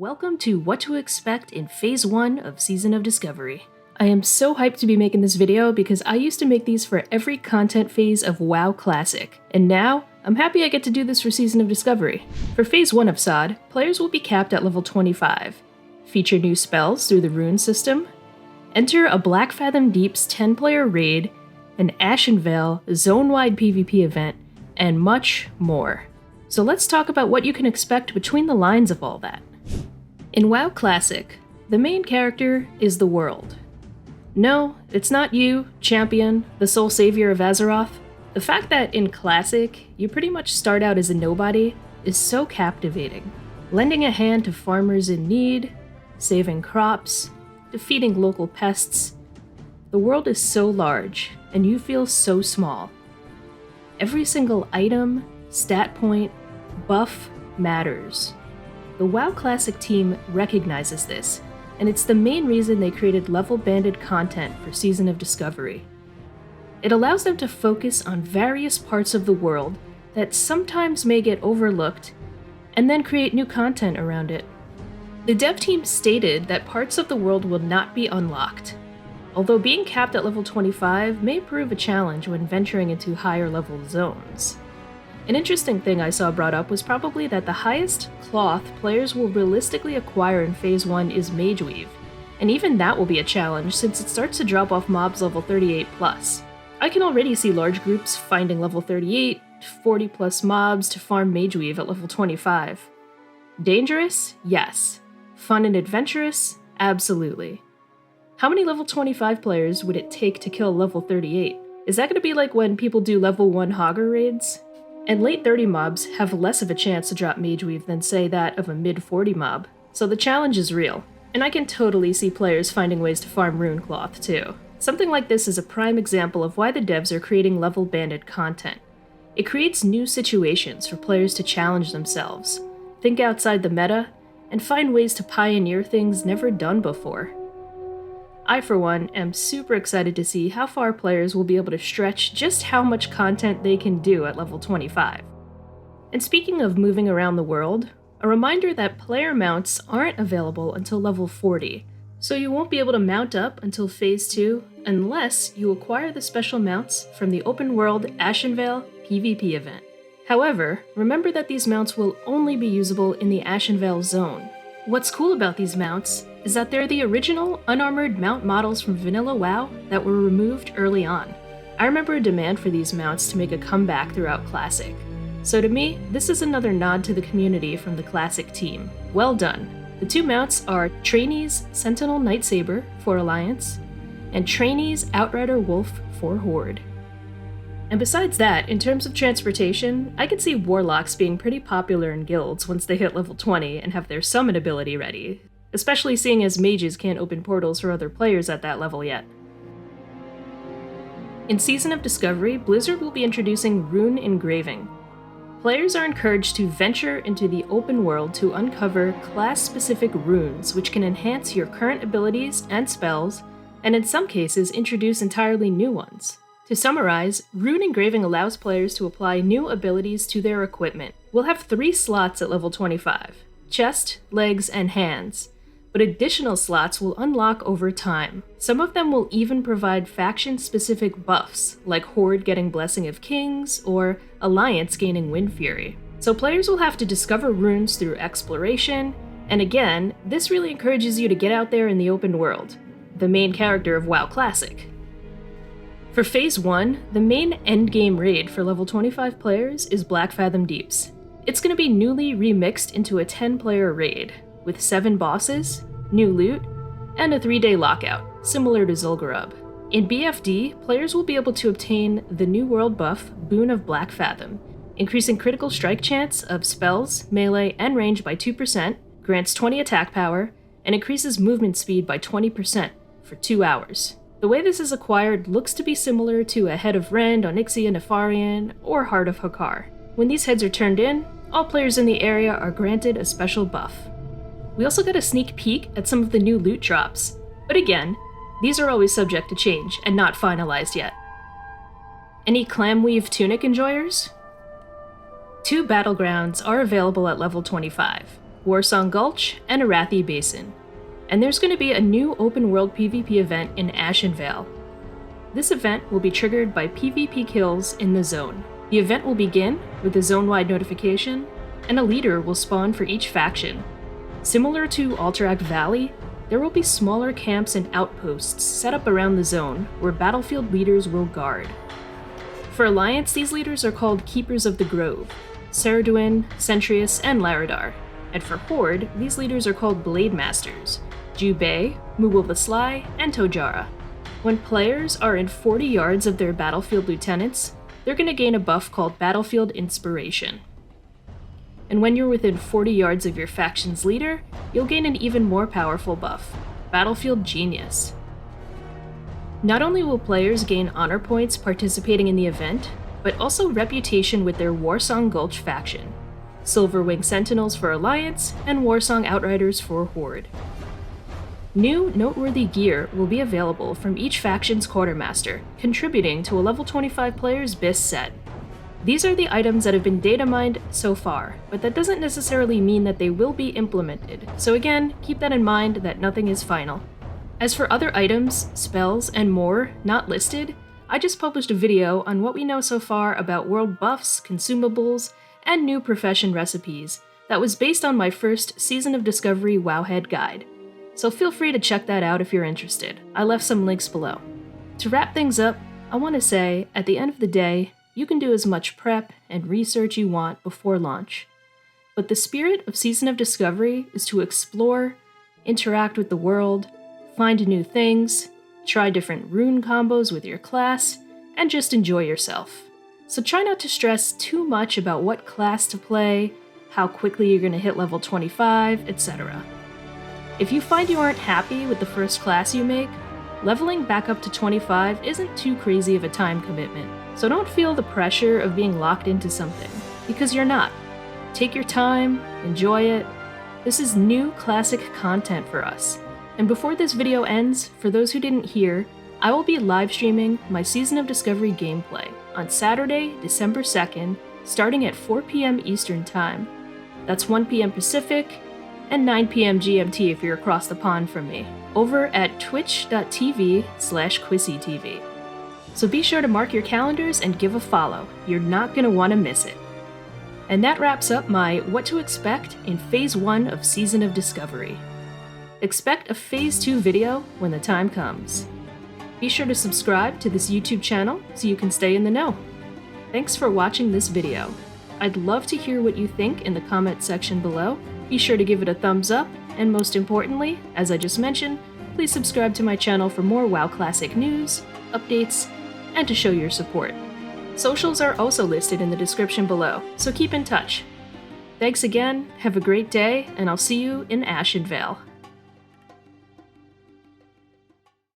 Welcome to what to expect in Phase 1 of Season of Discovery. I am so hyped to be making this video because I used to make these for every content phase of WoW Classic, and now I'm happy I get to do this for Season of Discovery. For Phase 1 of SOD, players will be capped at level 25, feature new spells through the Rune system, enter a Blackfathom Deeps 10-player raid, an Ashenvale zone-wide PvP event, and much more. So let's talk about what you can expect between the lines of all that. In WoW Classic, the main character is the world. No, it's not you, champion, the sole savior of Azeroth. The fact that in Classic, you pretty much start out as a nobody is so captivating. Lending a hand to farmers in need, saving crops, defeating local pests. The world is so large, and you feel so small. Every single item, stat point, buff matters. The WoW Classic team recognizes this, and it's the main reason they created level-banded content for Season of Discovery. It allows them to focus on various parts of the world that sometimes may get overlooked, and then create new content around it. The dev team stated that parts of the world will not be unlocked, although being capped at level 25 may prove a challenge when venturing into higher level zones. An interesting thing I saw brought up was probably that the highest cloth players will realistically acquire in Phase 1 is Mage Weave, and even that will be a challenge since it starts to drop off mobs level 38+. I can already see large groups finding level 38, 40+ mobs to farm Mage Weave at level 25. Dangerous? Yes. Fun and adventurous? Absolutely. How many level 25 players would it take to kill level 38? Is that going to be like when people do level 1 Hogger raids? And late 30 mobs have less of a chance to drop Mage Weave than, say, that of a mid 40 mob. So the challenge is real, and I can totally see players finding ways to farm Rune Cloth too. Something like this is a prime example of why the devs are creating level-banded content. It creates new situations for players to challenge themselves, think outside the meta, and find ways to pioneer things never done before. I, for one, am super excited to see how far players will be able to stretch just how much content they can do at level 25. And speaking of moving around the world, a reminder that player mounts aren't available until level 40, so you won't be able to mount up until Phase 2 unless you acquire the special mounts from the open world Ashenvale PvP event. However, remember that these mounts will only be usable in the Ashenvale zone. What's cool about these mounts is that they're the original unarmored mount models from Vanilla WoW that were removed early on. I remember a demand for these mounts to make a comeback throughout Classic. So to me, this is another nod to the community from the Classic team. Well done. The two mounts are Trainees Sentinel Nightsaber for Alliance, and Trainees Outrider Wolf for Horde. And besides that, in terms of transportation, I can see Warlocks being pretty popular in guilds once they hit level 20 and have their summon ability ready, especially seeing as mages can't open portals for other players at that level yet. In Season of Discovery, Blizzard will be introducing Rune engraving. Players are encouraged to venture into the open world to uncover class-specific runes which can enhance your current abilities and spells, and in some cases introduce entirely new ones. To summarize, Rune engraving allows players to apply new abilities to their equipment. We'll have 3 slots at level 25, chest, legs, and hands, but additional slots will unlock over time. Some of them will even provide faction-specific buffs, like Horde getting Blessing of Kings, or Alliance gaining Wind Fury. So players will have to discover runes through exploration, and again, this really encourages you to get out there in the open world, the main character of WoW Classic. For Phase 1, the main endgame raid for level 25 players is Blackfathom Deeps. It's going to be newly remixed into a 10-player raid, with 7 bosses, new loot, and a 3-day lockout, similar to Zul'Gurub. In BFD, players will be able to obtain the new world buff, Boon of Blackfathom, increasing critical strike chance of spells, melee, and range by 2%, grants 20 attack power, and increases movement speed by 20% for 2 hours. The way this is acquired looks to be similar to a Head of Rend, Onyxia Nefarian, or Heart of Hakar. When these heads are turned in, all players in the area are granted a special buff. We also got a sneak peek at some of the new loot drops, but again, these are always subject to change and not finalized yet. Any Clamweave Tunic enjoyers? 2 Battlegrounds are available at level 25, Warsong Gulch, and Arathi Basin. And there's going to be a new open-world PvP event in Ashenvale. This event will be triggered by PvP kills in the zone. The event will begin with a zone-wide notification, and a leader will spawn for each faction. Similar to Alterac Valley, there will be smaller camps and outposts set up around the zone where battlefield leaders will guard. For Alliance, these leaders are called Keepers of the Grove, Ceraduin, Centrius, and Laradar. And for Horde, these leaders are called Blade Masters, Jubei, Moogle the Sly, and Tojara. When players are in 40 yards of their battlefield lieutenants, they're going to gain a buff called Battlefield Inspiration. And when you're within 40 yards of your faction's leader, you'll gain an even more powerful buff, Battlefield Genius. Not only will players gain honor points participating in the event, but also reputation with their Warsong Gulch faction, Silverwing Sentinels for Alliance, and Warsong Outriders for Horde. New, noteworthy gear will be available from each faction's quartermaster, contributing to a level 25 player's BIS set. These are the items that have been data mined so far, but that doesn't necessarily mean that they will be implemented, so again, keep that in mind that nothing is final. As for other items, spells, and more not listed, I just published a video on what we know so far about world buffs, consumables, and new profession recipes that was based on my first Season of Discovery Wowhead guide. So feel free to check that out if you're interested. I left some links below. To wrap things up, I want to say, at the end of the day, you can do as much prep and research you want before launch. But the spirit of Season of Discovery is to explore, interact with the world, find new things, try different rune combos with your class, and just enjoy yourself. So try not to stress too much about what class to play, how quickly you're going to hit level 25, etc. If you find you aren't happy with the first class you make, leveling back up to 25 isn't too crazy of a time commitment, so don't feel the pressure of being locked into something, because you're not. Take your time, enjoy it. This is new classic content for us. And before this video ends, for those who didn't hear, I will be live streaming my Season of Discovery gameplay on Saturday, December 2nd, starting at 4 p.m. Eastern Time. That's 1 p.m. Pacific, and 9 p.m. GMT if you're across the pond from me, over at twitch.tv/QuissyTV. So be sure to mark your calendars and give a follow. You're not going to want to miss it. And that wraps up my what to expect in Phase 1 of Season of Discovery. Expect a Phase 2 video when the time comes. Be sure to subscribe to this YouTube channel so you can stay in the know. Thanks for watching this video. I'd love to hear what you think in the comment section below. Be sure to give it a thumbs up, and most importantly, as I just mentioned, please subscribe to my channel for more WoW Classic news, updates, and to show your support. Socials are also listed in the description below, so keep in touch. Thanks again, have a great day, and I'll see you in Ashenvale.